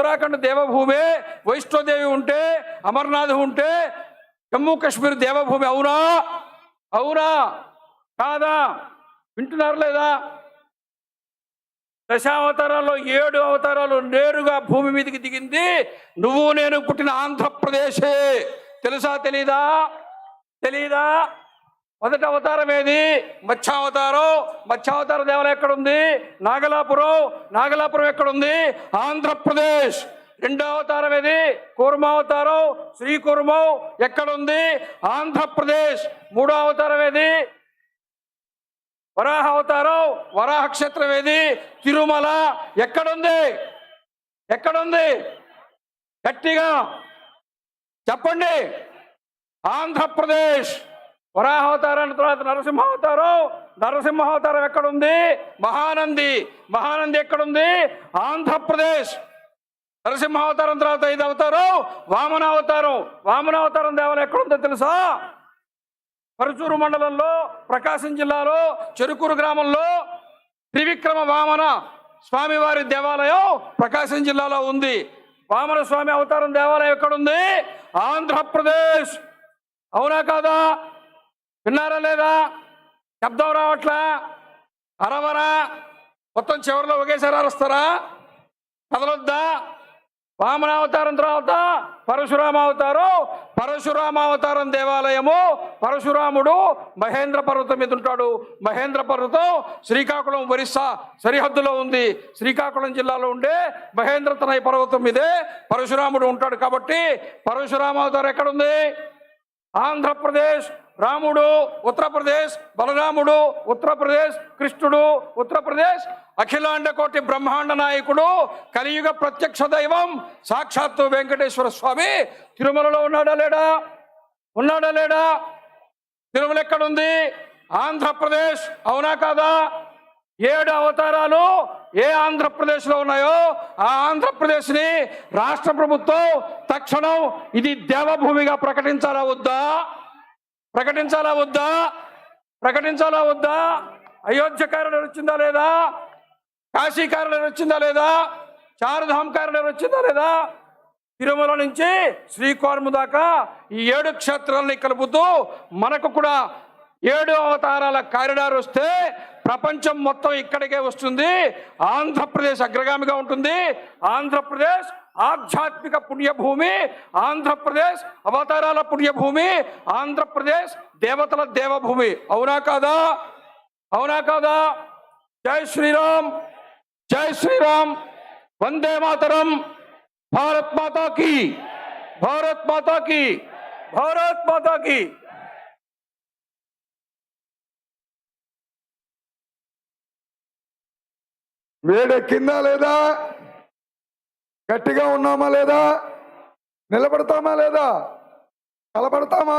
ఉత్తరాఖండ్ దేవభూమి, వైష్ణోదేవి ఉంటే, అమర్నాథ్ ఉంటే, జమ్మూ కాశ్మీర్ దేవభూమి. అవునా? అవునా కాదా? వింటున్నారు లేదా? దశావతారాల్లో 7 అవతారాలు నేరుగా భూమి మీదకి దిగింది నువ్వు నేను పుట్టిన ఆంధ్రప్రదేశే. తెలుసా? తెలీదా? తెలీదా? మొదటి అవతారం ఏది? మత్స్యావతారం. మత్స్యావతార దేవాలయం ఎక్కడుంది? నాగలాపురం ఎక్కడుంది? ఆంధ్రప్రదేశ్. రెండో అవతారం ఏది? కూర్మావతారం, శ్రీకూర్మం ఎక్కడుంది? ఆంధ్రప్రదేశ్. మూడో అవతారం ఏది? వరాహ అవతారం, వరాహ క్షేత్రం ఏది? తిరుమల. ఎక్కడుంది? ఎక్కడుంది? గట్టిగా చెప్పండి. ఆంధ్రప్రదేశ్. వరాహ అవతారం తర్వాత నరసింహావతారం ఎక్కడుంది? మహానంది ఎక్కడుంది? ఆంధ్రప్రదేశ్. నరసింహావతారం తర్వాత 5వ అవతారం వామనావతారం దేవాలయం ఎక్కడుందో తెలుసా? పరుచూరు మండలంలో, ప్రకాశం జిల్లాలో, చెరుకూరు గ్రామంలో త్రివిక్రమ వామన స్వామివారి దేవాలయం ప్రకాశం జిల్లాలో ఉంది. వామన స్వామి అవతారం దేవాలయం ఎక్కడుంది? ఆంధ్రప్రదేశ్. అవునా కాదా? విన్నారా లేదా? శబ్దం రావట్లా? అరవరా? మొత్తం చివరిలో ఒకేసారి అరుస్తారా? కదలొద్దా? వామనావతారం తర్వాత పరశురామావతారం దేవాలయము. పరశురాముడు మహేంద్ర పర్వతం మీద ఉంటాడు. మహేంద్ర పర్వతం శ్రీకాకుళం ఒరిస్సా సరిహద్దులో ఉంది. శ్రీకాకుళం జిల్లాలో ఉండే మహేంద్ర తనయ పర్వతం మీదే పరశురాముడు ఉంటాడు. కాబట్టి పరశురామావతారం ఎక్కడుంది? ఆంధ్రప్రదేశ్. రాముడు ఉత్తరప్రదేశ్, బలరాముడు ఉత్తరప్రదేశ్, కృష్ణుడు ఉత్తరప్రదేశ్, అఖిలాండ కోటి బ్రహ్మాండ నాయకుడు, కలియుగ ప్రత్యక్ష దైవం సాక్షాత్తు వెంకటేశ్వర స్వామి తిరుమలలో ఉన్నాడా లేడా? తిరుమల ఎక్కడుంది? ఆంధ్రప్రదేశ్. అవునా కాదా? 7 అవతారాలు ఏ ఆంధ్రప్రదేశ్లో ఉన్నాయో ఆ ఆంధ్రప్రదేశ్ని రాష్ట్ర ప్రభుత్వం తక్షణం ఇది దేవభూమిగా ప్రకటించాలా వద్దా? అయోధ్య కారిడార్ వచ్చిందా లేదా? కాశీ కారిడార్ వచ్చిందా లేదా? చార్ధామ్ కారిడార్ వచ్చిందా లేదా? తిరుమల నుంచి శ్రీకాకుళం దాకా ఈ 7 క్షేత్రాలని కలుపుతూ మనకు కూడా 7 అవతారాల కారిడార్ వస్తే ప్రపంచం మొత్తం ఇక్కడికే వస్తుంది. ఆంధ్రప్రదేశ్ అగ్రగామిగా ఉంటుంది. ఆంధ్రప్రదేశ్ ఆధ్యాత్మిక పుణ్యభూమి, ఆంధ్రప్రదేశ్ అవతారాల పుణ్యభూమి, ఆంధ్రప్రదేశ్ దేవతల దేవభూమి. అవునా కాదా? జై శ్రీరామ్, వందే మాతరం. భారత్ మాతా కీ. వేడెక్కిందా లేదా? గట్టిగా ఉన్నామా లేదా? నిలబడతామా లేదా? కలబడతామా?